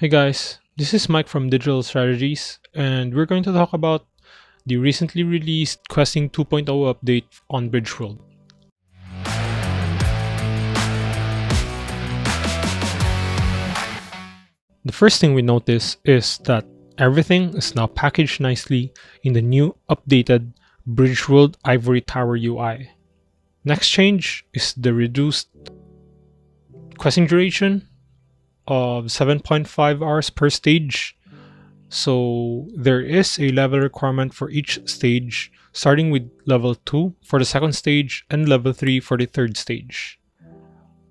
Hey guys, this is Mike from Digital Strategies, and we're going to talk about the recently released Questing 2.0 update on Bridgeworld. The first thing we notice is that everything is now packaged nicely in the new updated Bridgeworld Ivory Tower UI. Next change is the reduced questing duration of 7.5 hours per stage. So there is a level requirement for each stage, starting with level 2 for the second stage and level 3 for the third stage.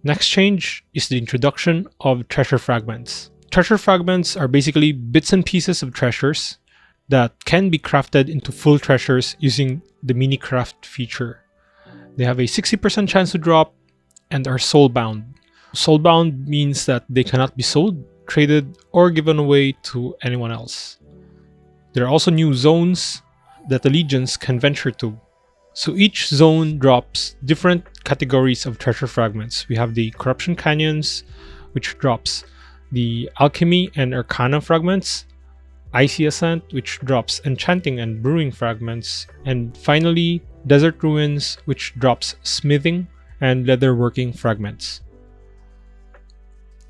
Next change is the introduction of treasure fragments. Treasure fragments are basically bits and pieces of treasures that can be crafted into full treasures using the mini craft feature. They have a 60% chance to drop and are soulbound. Soulbound means that they cannot be sold, traded, or given away to anyone else. There are also new zones that the legions can venture to. So each zone drops different categories of treasure fragments. We have the Corruption Canyons, which drops the Alchemy and Arcana fragments, Icy Ascent, which drops Enchanting and Brewing fragments, and finally Desert Ruins, which drops Smithing and Leatherworking fragments.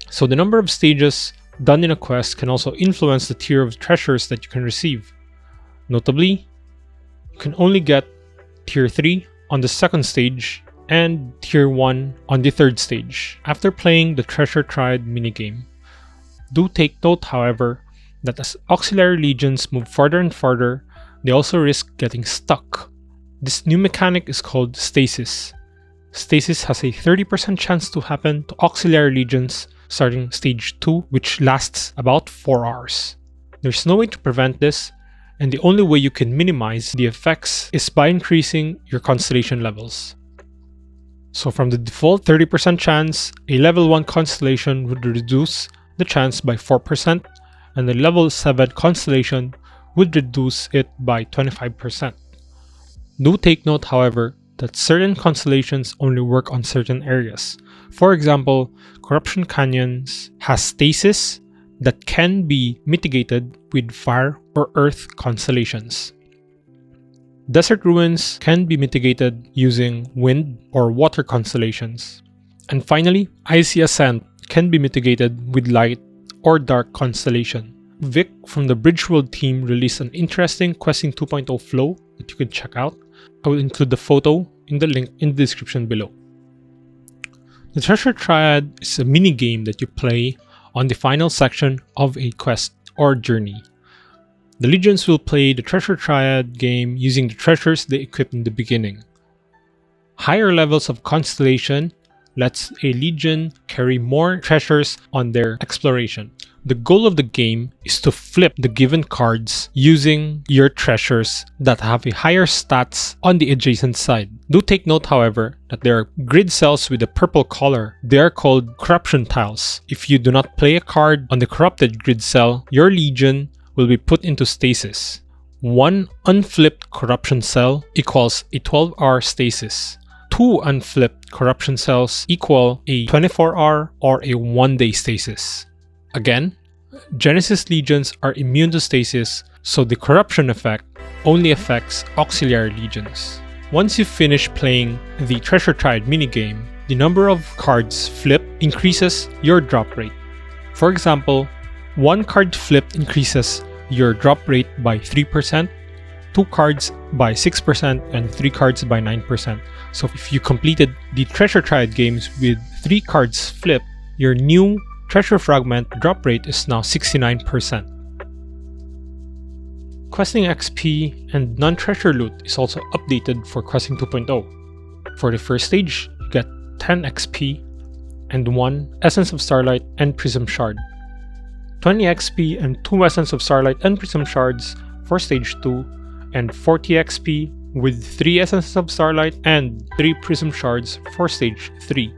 So the number of stages done in a quest can also influence the tier of treasures that you can receive. Notably, you can only get tier 3 on the second stage and tier 1 on the third stage after playing the Treasure Triad minigame. Do take note, however, that as auxiliary legions move farther and farther, they also risk getting stuck. This new mechanic is called Stasis. Stasis has a 30% chance to happen to auxiliary legions starting stage 2, which lasts about 4 hours. There's no way to prevent this, and the only way you can minimize the effects is by increasing your constellation levels. So from the default 30% chance, a level 1 constellation would reduce the chance by 4%, and the level 7 constellation would reduce it by 25%. Do take note, however, that certain constellations only work on certain areas. For example, Corruption Canyons has stasis that can be mitigated with fire or earth constellations. Desert Ruins can be mitigated using wind or water constellations. And finally, Icy Ascent can be mitigated with light or dark constellation. Vic from the Bridgeworld team released an interesting Questing 2.0 flow that you can check out. I will include the photo in the link in the description below. The Treasure Triad is a mini game that you play on the final section of a quest or journey. The legions will play the Treasure Triad game using the treasures they equip in the beginning. Higher levels of constellation lets a legion carry more treasures on their exploration. The goal of the game is to flip the given cards using your treasures that have a higher stats on the adjacent side. Do take note, however, that there are grid cells with a purple color. They are called corruption tiles. If you do not play a card on the corrupted grid cell, your legion will be put into stasis. One unflipped corruption cell equals a 12-hour stasis. 2 unflipped corruption cells equal a 24-hour or a 1-day stasis. Again, Genesis legions are immune to stasis, so the corruption effect only affects auxiliary legions. Once you finish playing the Treasure Triad minigame, the number of cards flipped increases your drop rate. For example, 1 card flipped increases your drop rate by 3%, 2 cards by 6%, and 3 cards by 9%. So if you completed the Treasure Triad games with 3 cards flipped, your new treasure fragment drop rate is now 69%. Questing XP and non-treasure loot is also updated for Questing 2.0. For the first stage, you get 10 XP and 1 Essence of Starlight and Prism Shard. 20 XP and 2 Essence of Starlight and Prism Shards for stage 2, and 40 XP with 3 Essences of Starlight and 3 Prism Shards for stage 3.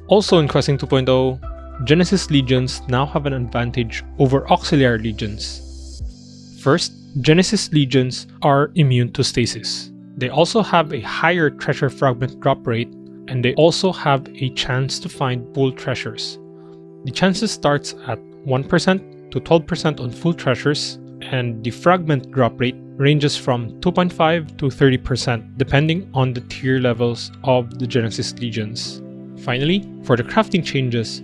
Also in Questing 2.0, Genesis legions now have an advantage over auxiliary legions. First, Genesis legions are immune to stasis. They also have a higher treasure fragment drop rate, and they also have a chance to find full treasures. The chances starts at 1% to 12% on full treasures, and the fragment drop rate ranges from 2.5 to 30% depending on the tier levels of the Genesis Legions. Finally, for the crafting changes,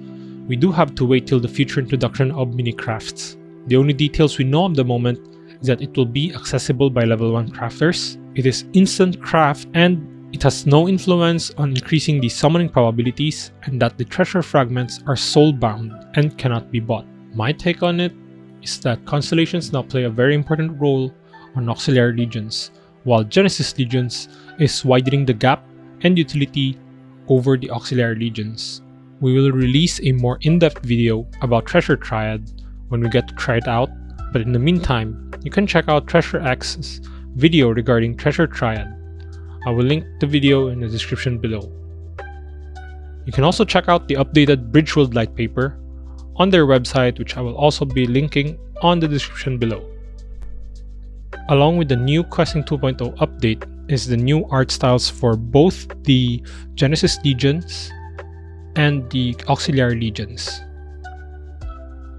we do have to wait till the future introduction of mini crafts. The only details we know at the moment is that it will be accessible by level 1 crafters, it is instant craft, and it has no influence on increasing the summoning probabilities, and that the treasure fragments are soul bound and cannot be bought. My take on it is that constellations now play a very important role on auxiliary legions, while Genesis Legions is widening the gap and utility over the auxiliary legions. We will release a more in-depth video about Treasure Triad when we get to try it out, but in the meantime, you can check out Treasure X's video regarding Treasure Triad. I will link the video in the description below. You can also check out the updated Bridgeworld light paper on their website, which I will also be linking on the description below. Along with the new Questing 2.0 update is the new art styles for both the Genesis Legions and the Auxiliary Legions.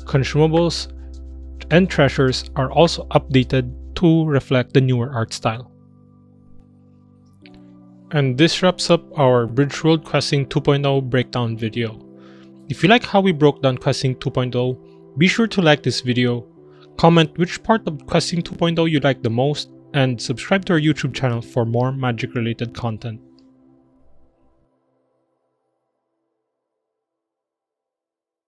Consumables and treasures are also updated to reflect the newer art style. And this wraps up our Bridgeworld Questing 2.0 breakdown video. If you like how we broke down Questing 2.0, be sure to like this video, comment which part of Questing 2.0 you like the most, and subscribe to our YouTube channel for more magic related content.